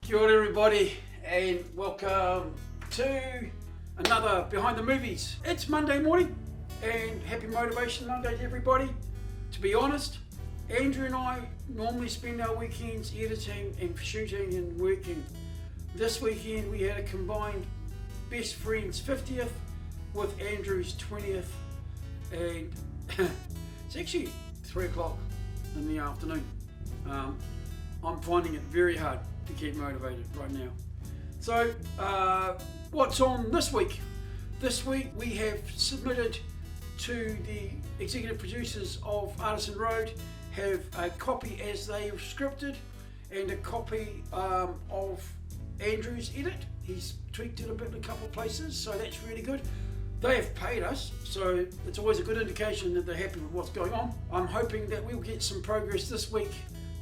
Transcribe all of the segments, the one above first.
Kia ora everybody, and welcome to another Behind the Movies. It's Monday morning, and happy Motivation Monday to everybody. To be honest, Andrew and I normally spend our weekends editing and shooting and working. This weekend we had a combined best friend's 50th with Andrew's 20th, and it's actually 3 o'clock in the afternoon. I'm finding it very hard to keep motivated right now. So what's on this week? This week we have submitted to the executive producers of Artisan Road, have a copy as they scripted and a copy of Andrew's edit. He's tweaked it a bit in a couple of places, so that's really good. They have paid us, so it's always a good indication that they're happy with what's going on. I'm hoping that we'll get some progress this week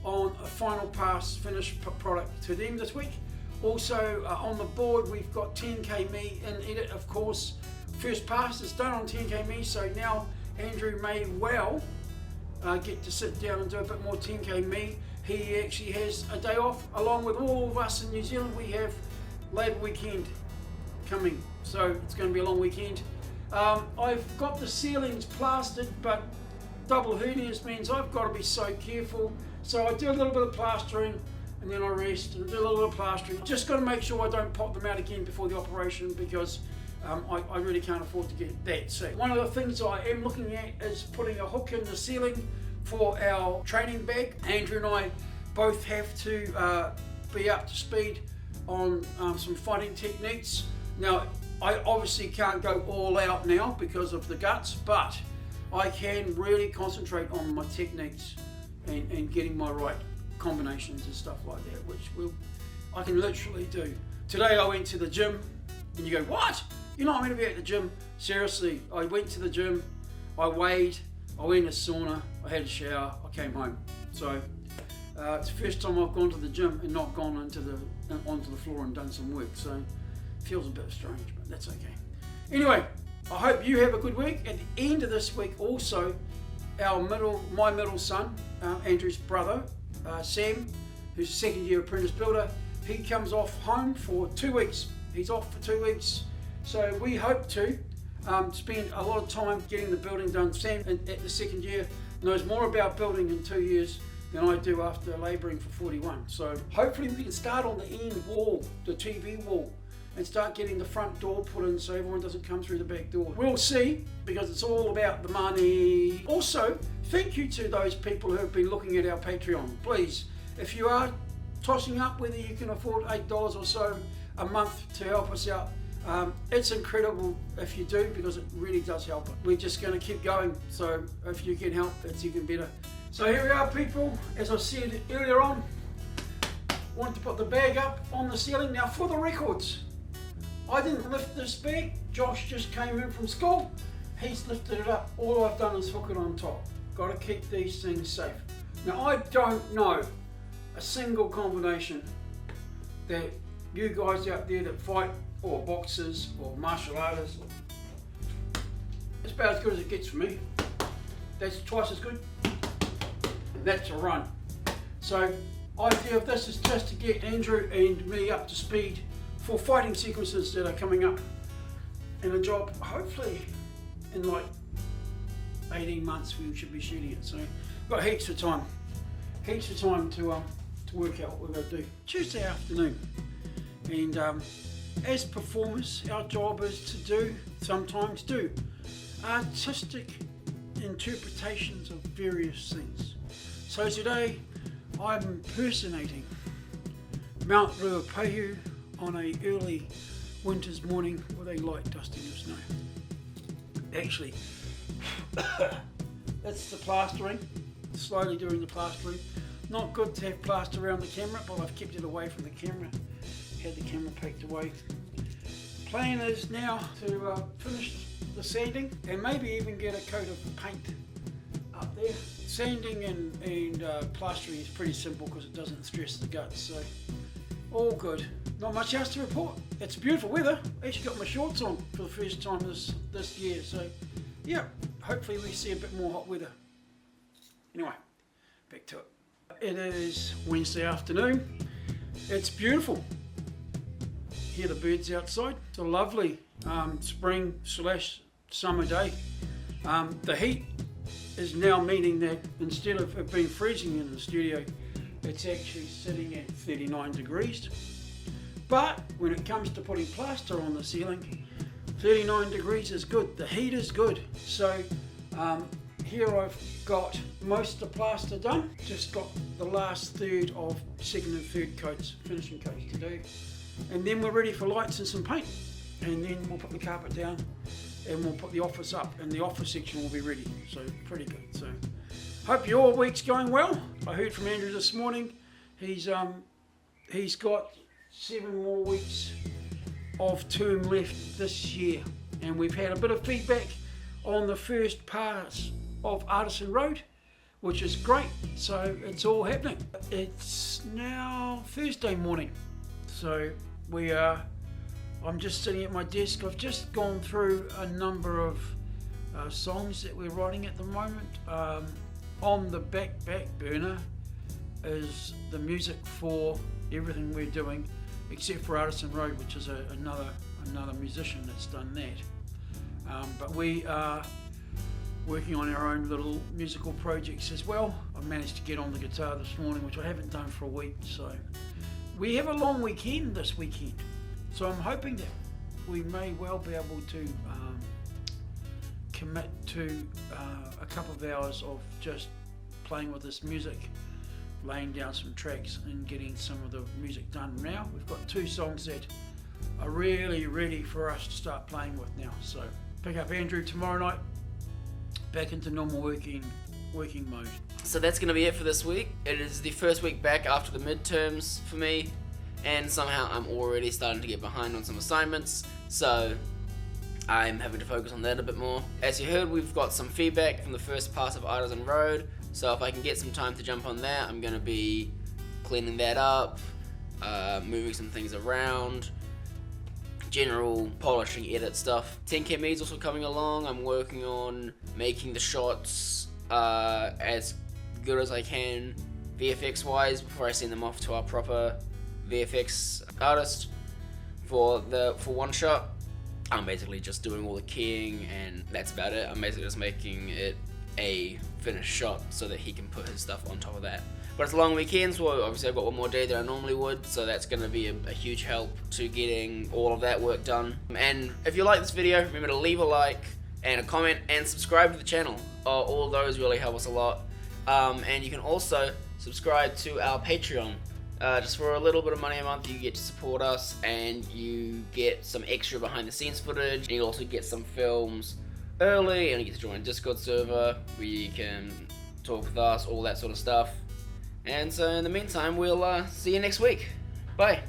on a final pass finished product to them this week. Also on the board we've got 10K Me in edit, of course. First pass is done on 10K Me, so now Andrew may well get to sit down and do a bit more 10K Me. He actually has a day off, along with all of us in New Zealand. We have Labour weekend coming, so it's going to be a long weekend. I've got the ceilings plastered, but double hernias means I've got to be so careful. So I do a little bit of plastering and then I rest and do a little bit of plastering. Just got to make sure I don't pop them out again before the operation, because I really can't afford to get that sick. One of the things I am looking at is putting a hook in the ceiling for our training bag. Andrew and I both have to be up to speed on some fighting techniques. Now, I obviously can't go all out now because of the guts, but I can really concentrate on my techniques and getting my right combinations and stuff like that, which I can literally do. Today I went to the gym, and you go, what? You're not meant to be at the gym? Seriously, I went to the gym, I weighed, I went in a sauna, I had a shower, I came home. So it's the first time I've gone to the gym and not gone onto the floor and done some work. So it feels a bit strange, but that's okay. Anyway, I hope you have a good week. At the end of this week also, my middle son, Andrew's brother, Sam, who's a second year apprentice builder, he comes off home for 2 weeks. He's off for 2 weeks. So we hope to spend a lot of time getting the building done. Sam at the second year knows more about building in 2 years than I do after labouring for 41. So hopefully we can start on the end wall, the TV wall, and start getting the front door put in so everyone doesn't come through the back door. We'll see, because it's all about the money. Also, thank you to those people who have been looking at our Patreon. Please, if you are tossing up whether you can afford $8 or so a month to help us out, it's incredible if you do, because it really does help. We're just going to keep going, so if you can help, it's even better. So here we are, people. As I said earlier on, want to put the bag up on the ceiling. Now, for the records, I didn't lift this bag. Josh just came in from school. He's lifted it up. All I've done is hook it on top. Got to keep these things safe. Now, I don't know a single combination that you guys out there that fight, or boxers, or martial artists, it's about as good as it gets for me. That's twice as good. And that's a run. So I feel this is just to get Andrew and me up to speed for fighting sequences that are coming up in a job. Hopefully in like 18 months we should be shooting it. So we've got heaps of time to work out what we're going to do. Tuesday afternoon, and as performers, our job is to sometimes do artistic interpretations of various things. So today I'm impersonating Mount REUPLOAD on a early winter's morning with a light dusting of snow. Actually, that's the plastering, slowly doing the plastering. Not good to have plaster around the camera, but I've kept it away from the camera, had the camera packed away. Plan is now to finish the sanding and maybe even get a coat of paint up there. Sanding and plastering is pretty simple because it doesn't stress the guts, so all good. Not much else to report. It's beautiful weather. I actually got my shorts on for the first time this year, so yeah, hopefully we see a bit more hot weather. Anyway, back to it. It is Wednesday afternoon. It's beautiful. Hear the birds outside. It's a lovely spring/summer day. The heat is now meaning that instead of it being freezing in the studio, it's actually sitting at 39 degrees. But when it comes to putting plaster on the ceiling, 39 degrees is good. The heat is good. So here I've got most of the plaster done. Just got the last third of second and third coats, finishing coats to do. And then we're ready for lights and some paint. And then we'll put the carpet down and we'll put the office up, and the office section will be ready. So pretty good. So hope your week's going well. I heard from Andrew this morning. He's got 7 more weeks of term left this year, and we've had a bit of feedback on the first pass of Artisan Road, which is great. So it's all happening. It's now Thursday morning, so I'm just sitting at my desk. I've just gone through a number of songs that we're writing at the moment. On the back burner is the music for everything we're doing, except for Artisan Road, which is another musician that's done that. But we are working on our own little musical projects as well. I managed to get on the guitar this morning, which I haven't done for a week. So we have a long weekend this weekend. So I'm hoping that we may well be able to commit to a couple of hours of just playing with this music, laying down some tracks and getting some of the music done now. We've got 2 songs that are really ready for us to start playing with now. So pick up Andrew tomorrow night, back into normal working mode. So that's going to be it for this week. It is the first week back after the midterms for me, and somehow I'm already starting to get behind on some assignments, so I'm having to focus on that a bit more. As you heard, we've got some feedback from the first pass of Artisan Road, so if I can get some time to jump on that, I'm going to be cleaning that up, moving some things around, general polishing edit stuff. 10K Me's also coming along. I'm working on making the shots as good as I can VFX wise before I send them off to our proper VFX artist for one shot. I'm basically just doing all the keying and that's about it. I'm basically just making it a finished shot so that he can put his stuff on top of that. But it's a long weekend, so obviously I've got one more day than I normally would, so that's going to be a huge help to getting all of that work done. And if you like this video, remember to leave a like and a comment and subscribe to the channel. All of those really help us a lot. And you can also subscribe to our Patreon. Just for a little bit of money a month, you get to support us and you get some extra behind the scenes footage, and you also get some films early, and you get to join a Discord server where you can talk with us, all that sort of stuff. And so in the meantime, we'll see you next week. Bye.